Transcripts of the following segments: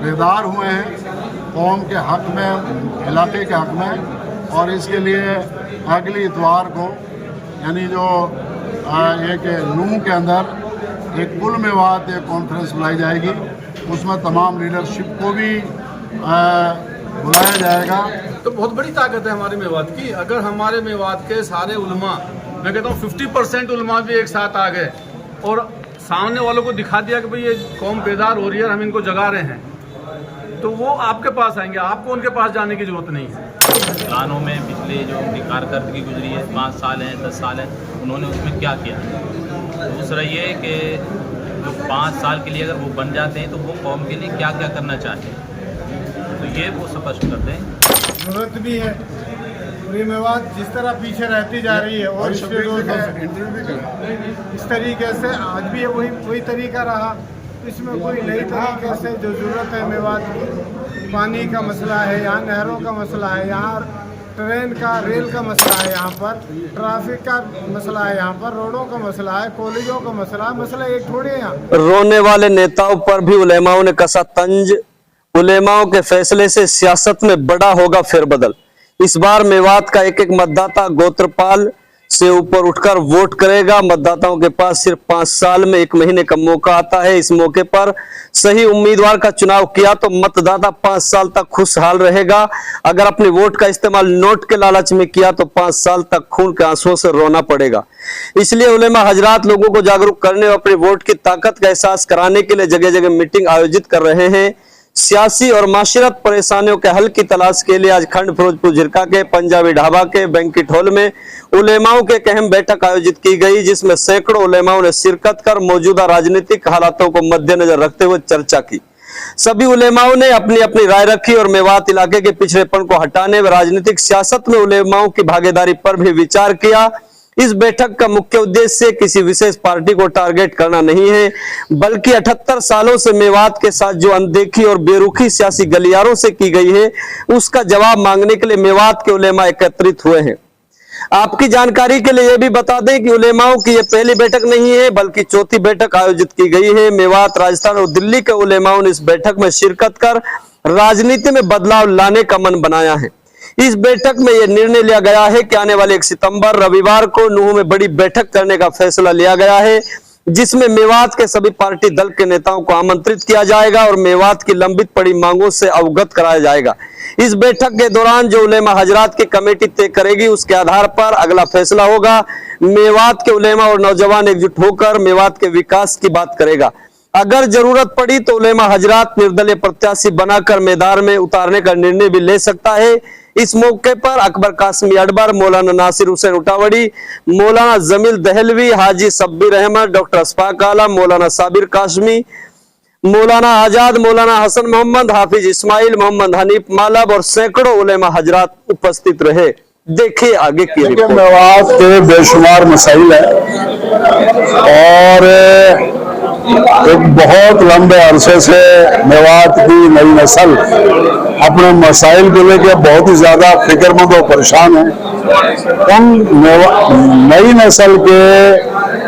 बेदार हुए हैं कौम के हक में, इलाके के हक में। और इसके लिए अगली इतवार को यानी जो एक नूह के अंदर एक कुल मेवात एक कॉन्फ्रेंस बुलाई जाएगी, उसमें तमाम लीडरशिप को भी बुलाया जाएगा। तो बहुत बड़ी ताकत है हमारे मेवात की। अगर हमारे मेवात के सारे उलमा, मैं कहता हूँ 50% उलमा भी एक साथ आ गए और सामने वालों को दिखा दिया कि भाई ये कौम बेदार हो रही है, हम इनको जगा रहे हैं, तो वो आपके पास आएंगे, आपको उनके पास जाने की जरूरत नहीं है। प्लानों में पिछले जो उनकी कारकर्दगी गुजरी है, 5 साल हैं, 10 साल हैं, उन्होंने उसमें क्या किया। दूसरा ये कि जो 5 साल के लिए अगर वो बन जाते हैं तो वो कौम के लिए क्या क्या करना चाहते हैं, तो ये वो स्पष्ट करते हैं। जरूरत भी है। पूरी मेवात जिस तरह पीछे रहती जा रही है और इस तरीके से आज भी वही तरीका रहा। इसमें कोई नई तरीके से जो ज़रूरत है मेवात की, पानी का मसला है, यहाँ नहरों का मसला है, यहाँ ट्रेन का रेल का मसला है, यहाँ पर ट्रैफिक का मसला है, यहाँ पर रोडों का मसला है, कॉलेजों का मसला एक थोड़ी है। यहाँ रोने वाले नेताओं पर भी उलेमाओं ने कसा तंज। उलेमाओं के फैसले से सियासत में बड़ा होगा फेरबदल। इस बार मेवात का एक एक मतदाता गोत्रपाल से ऊपर उठकर वोट करेगा। मतदाताओं के पास सिर्फ 5 साल में 1 महीने का मौका आता है। इस मौके पर सही उम्मीदवार का चुनाव किया तो मतदाता 5 साल तक खुशहाल रहेगा। अगर अपने वोट का इस्तेमाल नोट के लालच में किया तो 5 साल तक खून के आंसुओं से रोना पड़ेगा। इसलिए उलेमा हजरात लोगों को जागरूक करने और अपने वोट की ताकत का एहसास कराने के लिए जगह जगह मीटिंग आयोजित कर रहे हैं। सियासी और माशरत परेशानियों के हल की तलाश के लिए आज खंड फिरोजपुर झिरका के पंजाबी ढाबा के बैंकेट हॉल में उलेमाओं के एक अहम बैठक आयोजित की गई, जिसमें सैकड़ों उलेमाओं ने शिरकत कर मौजूदा राजनीतिक हालातों को मद्देनजर रखते हुए चर्चा की। सभी उलेमाओं ने अपनी अपनी राय रखी और मेवात इलाके के पिछड़ेपन को हटाने व राजनीतिक सियासत में उलेमाओं की भागीदारी पर भी विचार किया। इस बैठक का मुख्य उद्देश्य किसी विशेष पार्टी को टारगेट करना नहीं है, बल्कि 78 सालों से मेवात के साथ जो अनदेखी और बेरुखी सियासी गलियारों से की गई है, उसका जवाब मांगने के लिए मेवात के उलेमा एकत्रित हुए हैं। आपकी जानकारी के लिए यह भी बता दें कि उलेमाओं की यह पहली बैठक नहीं है, बल्कि चौथी बैठक आयोजित की गई है। मेवात, राजस्थान और दिल्ली के उलेमाओं ने इस बैठक में शिरकत कर राजनीति में बदलाव लाने का मन बनाया है। इस बैठक में यह निर्णय लिया गया है कि आने वाले 1 सितंबर रविवार को नूह में बड़ी बैठक करने का फैसला लिया गया है, जिसमें मेवात के सभी पार्टी दल के नेताओं को आमंत्रित किया जाएगा और मेवात की लंबित पड़ी मांगों से अवगत कराया जाएगा। इस बैठक के दौरान जो उलेमा हजरात की कमेटी तय करेगी, उसके आधार पर अगला फैसला होगा। मेवात के उलेमा और नौजवान एकजुट होकर मेवात के विकास की बात करेगा। अगर जरूरत पड़ी तो उलेमा हजरात निर्दलीय प्रत्याशी बनाकर मैदान में उतारने का निर्णय भी ले सकता है। इस मौके पर अकबर कासमी अडबर, मौलाना नासिर हुसैन उटावड़ी, मौलाना जमील दहलवी, हाजी सब्बीर अहमद, डॉक्टर अशफाक आलम, मौलाना साबिर कासमी, मौलाना आजाद, मौलाना हसन मोहम्मद, हाफिज इस्माइल, मोहम्मद हनीफ मालब और सैकड़ों उलेमा हजरात उपस्थित रहे। देखिए आगे की रिपोर्ट। मेवात के बेशुमार मसाइल है और एक बहुत लंबे अरसे से मेवात की नई नस्ल अपने मसाइल को लेकर बहुत ही ज्यादा फिक्रमंद और परेशान है। उन नई नस्ल के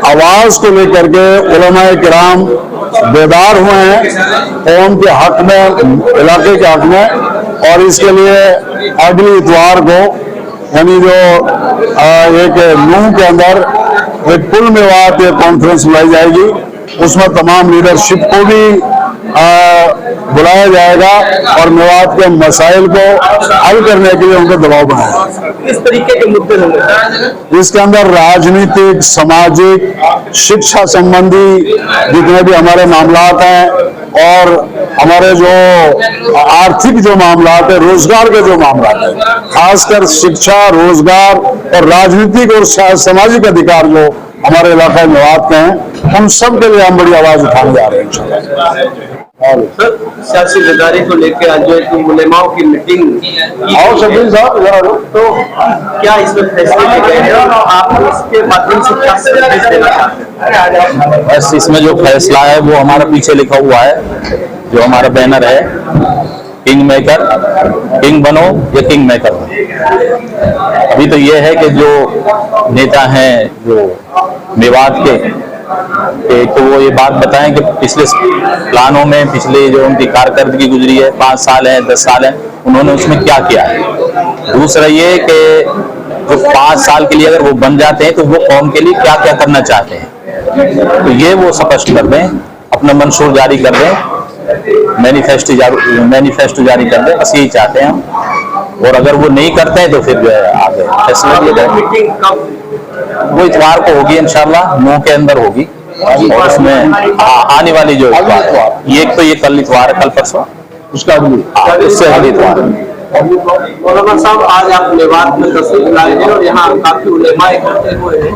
आवाज को लेकर के उलमाए किराम बेदार हुए हैं कौम के हक में, इलाके के हक में। और इसके लिए अगली इतवार को यानी जो एक नूह के अंदर एक कुल मेवात एक कॉन्फ्रेंस बुलाई जाएगी, उसमें तमाम लीडरशिप को भी बुलाया जाएगा और मेवात के मसाइल को हल करने के लिए उनको दबाव बनाएगा। इस तरीके के मुद्दे होंगे इसके अंदर राजनीतिक, सामाजिक, शिक्षा संबंधी जितने भी हमारे मामलात हैं और हमारे जो आर्थिक जो मामलात है, रोजगार के जो मामलात है, खासकर शिक्षा, रोजगार और राजनीतिक और सामाजिक अधिकार जो हमारे इलाके में मेवात के हैं, उन सब के लिए हम बड़ी आवाज उठाने जा रहे हैं। सर, सियासी बेदारी को लेकर आज जो है उलेमाओं की मीटिंग आओ शबीर साहब, तो क्या इसमें फैसले लिए गए हैं और आप इसके माध्यम से क्या संदेश देना चाहते हैं? बस इसमें जो फैसला है वो हमारा पीछे लिखा हुआ है, जो हमारा बैनर है, किंग मेकर, किंग बनो या किंग मेकर। अभी तो ये है कि जो नेता हैं जो मेवात के, कि तो वो ये बात बताएं कि पिछले प्लानों में, पिछले जो उनकी कारकर्दगी गुजरी है, 5 साल है, 10 साल है, उन्होंने उसमें क्या किया है। दूसरा ये कि जो 5 साल के लिए अगर वो बन जाते हैं तो वो कौम के लिए क्या क्या करना चाहते हैं, तो ये वो स्पष्ट कर दें, अपना मंशूर जारी कर दें, मैनिफेस्टो जारी कर दें, बस यही चाहते हैं हम। और अगर वो नहीं करते हैं तो फिर जो है आगे फैसला लिया जाए। मीटिंग कब? वो इतवार को होगी इंशाल्लाह, 9 के अंदर होगी। और उसमें आने वाली जो ये तो ये कल इतवार है, कल परसों उसका उससे अगले इतवार। मौलाना साहब, आज आप मेवात में तशरीफ लाए हैं और यहाँ काफी उलेमा इकट्ठे हुए हैं,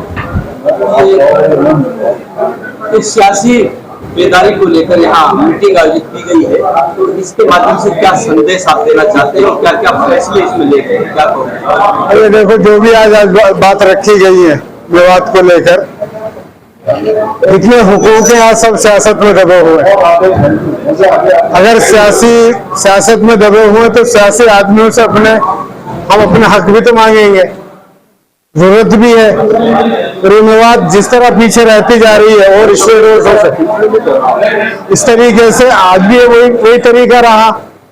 तो इस सियासी बेदारी को लेकर यहाँ मीटिंग आयोजित की गई है, तो इसके माध्यम से क्या संदेश आप देना चाहते हैं और क्या क्या फैसले इसमें लेते हैं, क्या कहोगे? अरे देखो, जो भी आज बात रखी गई है मेवात को लेकर, इतने हुकूक हैं आज सब सियासत में दबे हुए हैं। अगर सियासत में दबे हुए तो सियासी आदमियों से हम अपने हक भी तो मांगेंगे, जरूरत भी है। मेवात जिस तरह पीछे रहती जा रही है और इस तरीके से आज भी वही तरीका रहा,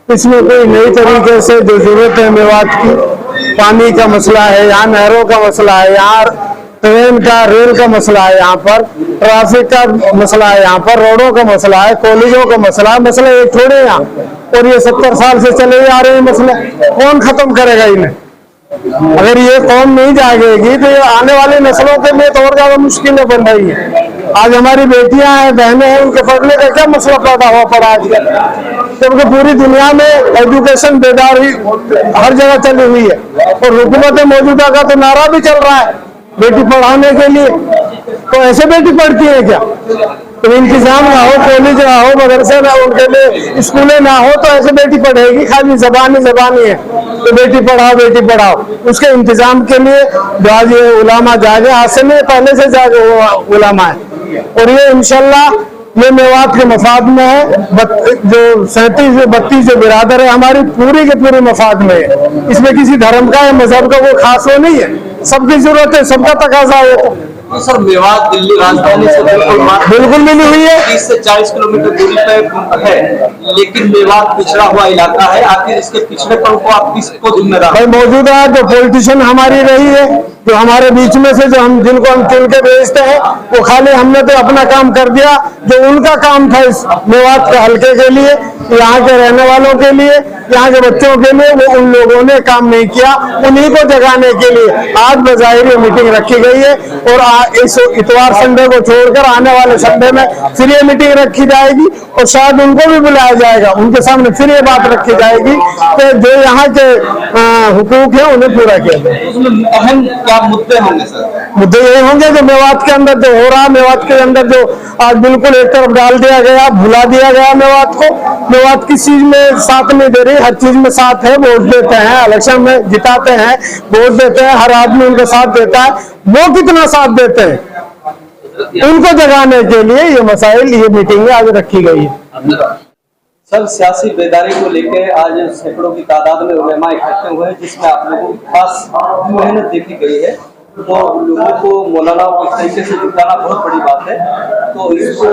इसमें कोई नई तरीके से जो जरूरत है मेवात की, पानी का मसला है, यहाँ नहरों का मसला है, यहाँ ट्रेन का रेल का मसला है, यहाँ पर ट्रैफिक का मसला है, यहाँ पर रोडों का मसला है, कॉलेजों का मसला है। मसला एक थोड़े यहाँ, और ये 70 साल से चले आ रहे हैं मसले, कौन खत्म करेगा इन्हें? अगर ये कौम नहीं जागेगी तो ये आने वाली नस्लों के लिए तो और ज्यादा मुश्किलें बन रही है। आज हमारी बेटियां हैं, बहनें हैं, उनके पढ़ने का क्या मसला पैदा हुआ पड़ा आजकल, जबकि पूरी दुनिया में एजुकेशन बेदारी हर जगह चली हुई है, और हुकूमत मौजूदा का तो नारा भी चल रहा है बेटी पढ़ाने के लिए। तो ऐसे बेटी पढ़ती है क्या? तो इंतजाम ना हो, कॉलेज ना हो, मदरसे ना हो, उनके लिए स्कूलें ना हो, तो ऐसे बेटी पढ़ेगी? खाली जबानी है तो बेटी पढ़ाओ। उसके इंतजाम के लिए जो आज ये उलामा जागे, आज से नहीं पहले से जागे वो उलामा है, और ये इंशाल्लाह ये मेवात के मफाद में है। जो 37-32 जो बिरादर है हमारी, पूरी के पूरी मफाद में है। इसमें किसी धर्म का या मजहब का वो खास वो नहीं है, सबकी जरूरत है, सबका तकाजा है। तो सर, मेवात दिल्ली राजधानी से बिल्कुल मिली हुई है, 30 से 40 किलोमीटर दूरी पर है, लेकिन मेवात पिछड़ा हुआ इलाका है। आखिर इसके पिछड़ेपन को आप किसको जिम्मेदार? भाई मौजूदा जो पॉलिटिशियन हमारी रही है, जो हमारे बीच में से जिनको हम चुन के भेजते हैं, वो खाली हमने तो अपना काम कर दिया, जो उनका काम था इस मेवात के हल्के के लिए, यहाँ के रहने वालों के लिए, यहाँ के बच्चों के लिए, वो उन लोगों ने काम नहीं किया। उन्हीं को जगाने के लिए आज बज़ाहिर ये मीटिंग रखी गई है, और इस इतवार संडे को छोड़कर आने वाले संडे में फिर ये मीटिंग रखी जाएगी, और शायद उनको भी बुलाया जाएगा, उनके सामने फिर ये बात रखी जाएगी कि जो यहाँ के हुकूक है उन्हें पूरा किया जाए। उसमें अहम क्या मुद्दे होंगे सर? मुद्दे यही होंगे जो मेवात के अंदर जो हो रहा, मेवात के अंदर जो आज बिल्कुल एक तरफ डाल दिया गया, भुला दिया गया मेवात को। मेवात किस चीज में साथ नहीं दे रही, हर चीज में साथ है। वोट देते हैं, इलेक्शन में जिताते हैं, वोट देते हैं, हर आदमी उनके साथ देता है। वो कितना साथ देते हैं, उनको जगाने के लिए ये मसाइल, ये मीटिंग आज रखी गई है। सर, सियासी बेदारी को लेकर आज सैकड़ों की तादाद में उलेमा इकट्ठे हुए हैं, जिसमें आप लोगों की खास मेहनत देखी गई है। तो लोगों को मौलाना को इस तरीके से जुटाना बहुत बड़ी बात है, तो इसको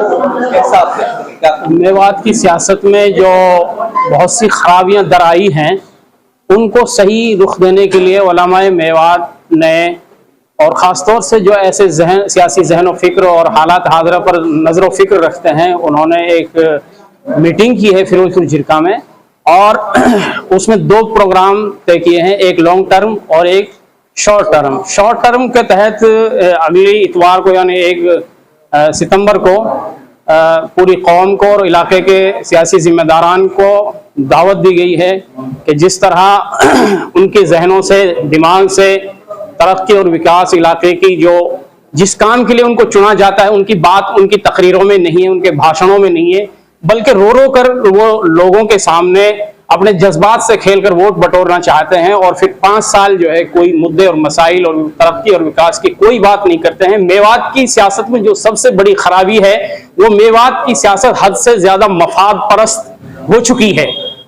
कैसा आप देखते हैं? क्या मेवात की सियासत में जो बहुत सी खराबियां दर आई हैं, उनको सही रुख देने के लिए उलमाए मेवात ने, और ख़ासतौर से जो ऐसे सियासी जहन व फिक्र और हालात हाज़िरा पर नज़र व फिक्र रखते हैं, उन्होंने एक मीटिंग की है फिरोजपुर झिरका में, और उसमें 2 प्रोग्राम तय किए हैं, एक लॉन्ग टर्म और एक शॉर्ट टर्म। शॉर्ट टर्म के तहत अगली इतवार को यानी 1 सितंबर को पूरी कौम को और इलाके के सियासी जिम्मेदारान को दावत दी गई है कि जिस तरह उनके जहनों से, दिमाग से तरक्की और विकास इलाके की जिस काम के लिए उनको चुना जाता है, उनकी बात उनकी तकरीरों में नहीं है, उनके भाषणों में नहीं है, बल्कि रो रो कर वो लोगों के सामने अपने जज्बात से खेलकर वोट बटोरना चाहते हैं, और फिर 5 साल जो है कोई मुद्दे और मसाइल और तरक्की और विकास की कोई बात नहीं करते हैं। मेवात की सियासत में जो सबसे बड़ी खराबी है, वो मेवात की सियासत हद से ज्यादा मफाद परस्त हो चुकी है।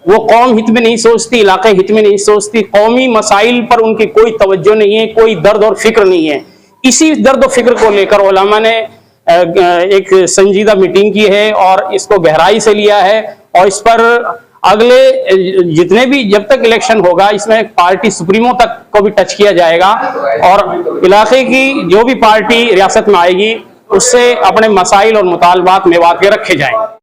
वो कौम हित में नहीं सोचती, इलाके हित में नहीं सोचती, कौमी मसाइल पर उनकी कोई तवज्जो नहीं है, कोई दर्द और फिक्र नहीं है। इसी दर्द और फिक्र को लेकर उलमा ने एक संजीदा मीटिंग की है और इसको गहराई से लिया है, और इस पर अगले जितने भी जब तक इलेक्शन होगा इसमें पार्टी सुप्रीमो तक को भी टच किया जाएगा, और इलाके की जो भी पार्टी रियासत में आएगी उससे अपने मसाइल और मुतालबात मेवात के रखे जाएंगे।